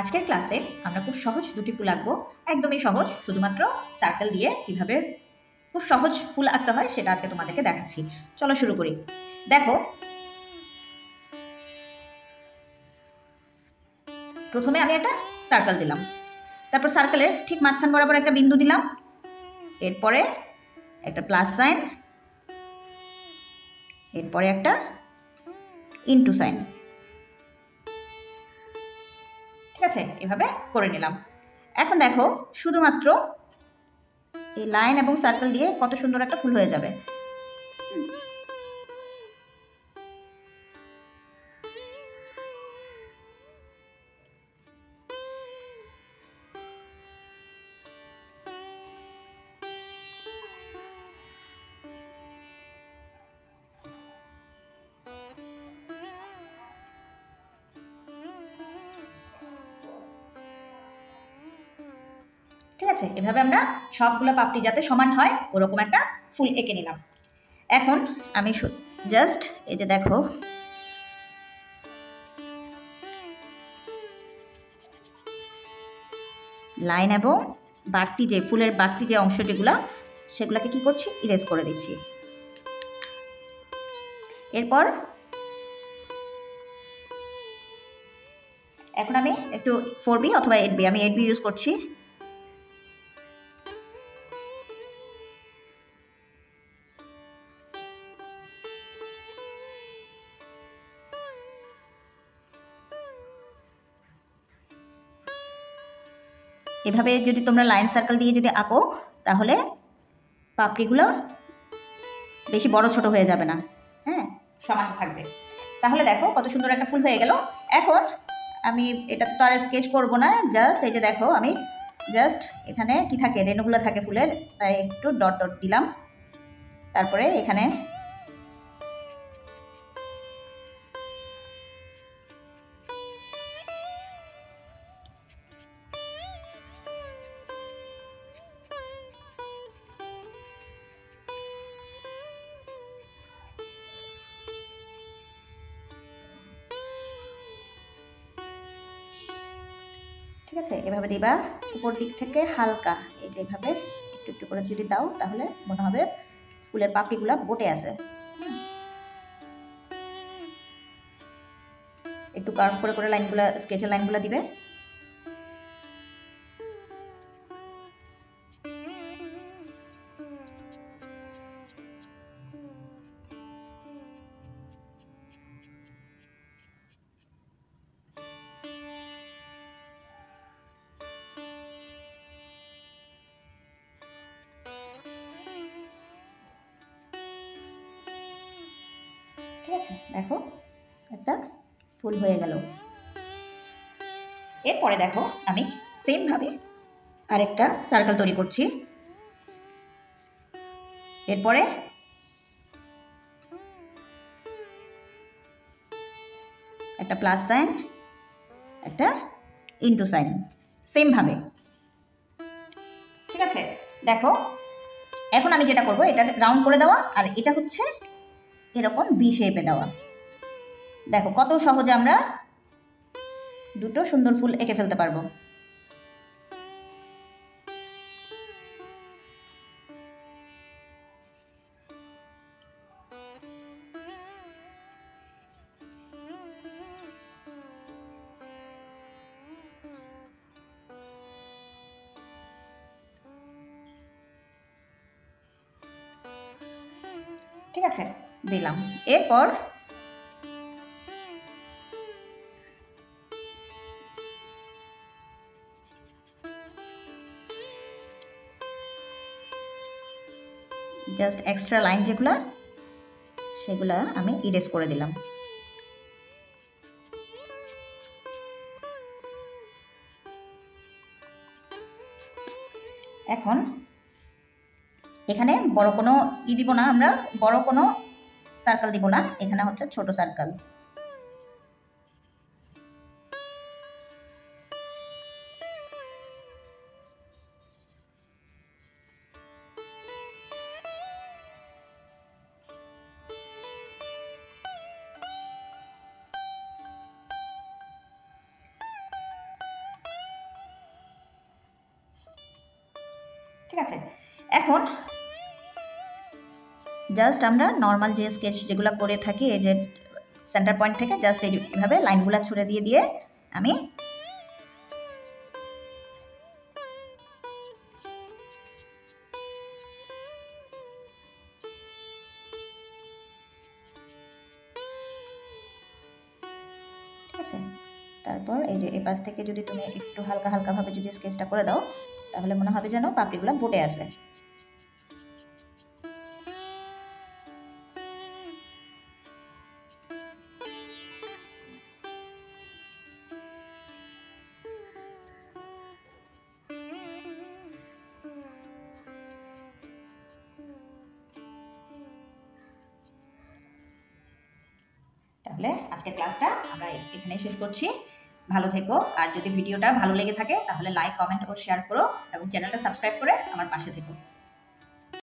আজকের ক্লাসে আমরা খুব সহজ দুটি ফুল আঁকবো, একদমই সহজ, শুধুমাত্র সার্কেল দিয়ে কিভাবে খুব সহজ ফুল আঁকতে হয় সেটা আজকে তোমাদেরকে দেখাচ্ছি। চলো শুরু করি। দেখো, প্রথমে আমি একটা সার্কেল দিলাম, তারপর সার্কেলের ঠিক মাঝখান বরাবর একটা বিন্দু দিলাম, এরপরে একটা প্লাস সাইন, এরপরে একটা ইনটু সাইন। ঠিক আছে, এভাবে করে নিলাম। এখন দেখো, শুধুমাত্র এই লাইন এবং সার্কেল দিয়ে কত সুন্দর একটা ফুল হয়ে যাবে। ঠিক আছে, এভাবে আমরা সবগুলো পাপড়ি যাতে সমান হয় ওরকম একটা ফুল এঁকে নিলাম। এখন আমি জাস্ট এই যে দেখো, লাইন এবং বাড়তি যে ফুলের বাড়তি যে অংশ যেগুলো সেগুলোকে কি করছি, ইরেজ করে দিচ্ছি। এরপর এখন আমি একটু 4B অথবা 8B, আমি 8B ইউজ করছি। এভাবে যদি তোমরা লাইন সার্কেল দিয়ে যদি আঁকো তাহলে পাপড়িগুলো বেশি বড় ছোট হয়ে যাবে না, হ্যাঁ, সমান থাকবে। তাহলে দেখো কত সুন্দর একটা ফুল হয়ে গেল। এখন আমি এটাতে তো আর স্কেচ করবো না, জাস্ট এই যে দেখো, আমি জাস্ট এখানে কি থাকে, রেণুগুলো থাকে ফুলের, তাই একটু ডট ডট দিলাম। তারপরে এখানে ঠিক আছে, এভাবে দিবা উপর দিক থেকে হালকা, এই যে এভাবে একটু একটু করে যদি দাও তাহলে মনে হবে ফুলের পাপড়িগুলা বটে আছে। একটু কার্ভ করে করে লাইনগুলা, স্কেচের লাইনগুলা দিবে। ঠিক আছে, দেখো একটা ফুল হয়ে গেল। এরপরে দেখো আমি সেমভাবে আরেকটা সার্কেল তৈরি করছি। এরপরে একটা প্লাস সাইন, একটা ইনটু সাইন, সেমভাবে। ঠিক আছে, দেখো এখন আমি যেটা করব, এটা রাউন্ড করে দেওয়া, আর এটা হচ্ছে এরকম ভি শেপে দেওয়া। দেখো কত সহজে আমরা দুটো সুন্দর ফুল এঁকে ফেলতে পারবো। ঠিক আছে, দিলাম। এরপর জাস্ট এক্সট্রা লাইন যেগুলো সেগুলো আমি ইরেজ করে দিলাম। এখন এখানে বড় কোনো দিব না, আমরা বড় কোনো সার্কেল দিব না, এখানে হচ্ছে ছোট সার্কেল। ঠিক আছে, এখন জাস্ট আমরা নর্মাল যে স্কেচ যেগুলো করে থাকি এই যে সেন্টার পয়েন্ট থেকে জাস্ট এইভাবে লাইনগুলো ছুড়ে দিয়ে দিয়ে আমি ঠিক আছে, তারপর এই যে এই পাশ থেকে যদি তুমি একটু হালকা হালকাভাবে যদি স্কেচটা করে দাও তাহলে মনে হবে যেন পাপড়িগুলো বোটে আছে। তাহলে আজকের ক্লাসটা আমরা এখানেই শেষ করছি। ভালো থেকো, আর যদি ভিডিওটা ভালো লেগে থাকে তাহলে লাইক, কমেন্ট ও শেয়ার করো এবং চ্যানেলটা সাবস্ক্রাইব করে আমার পাশে থেকো।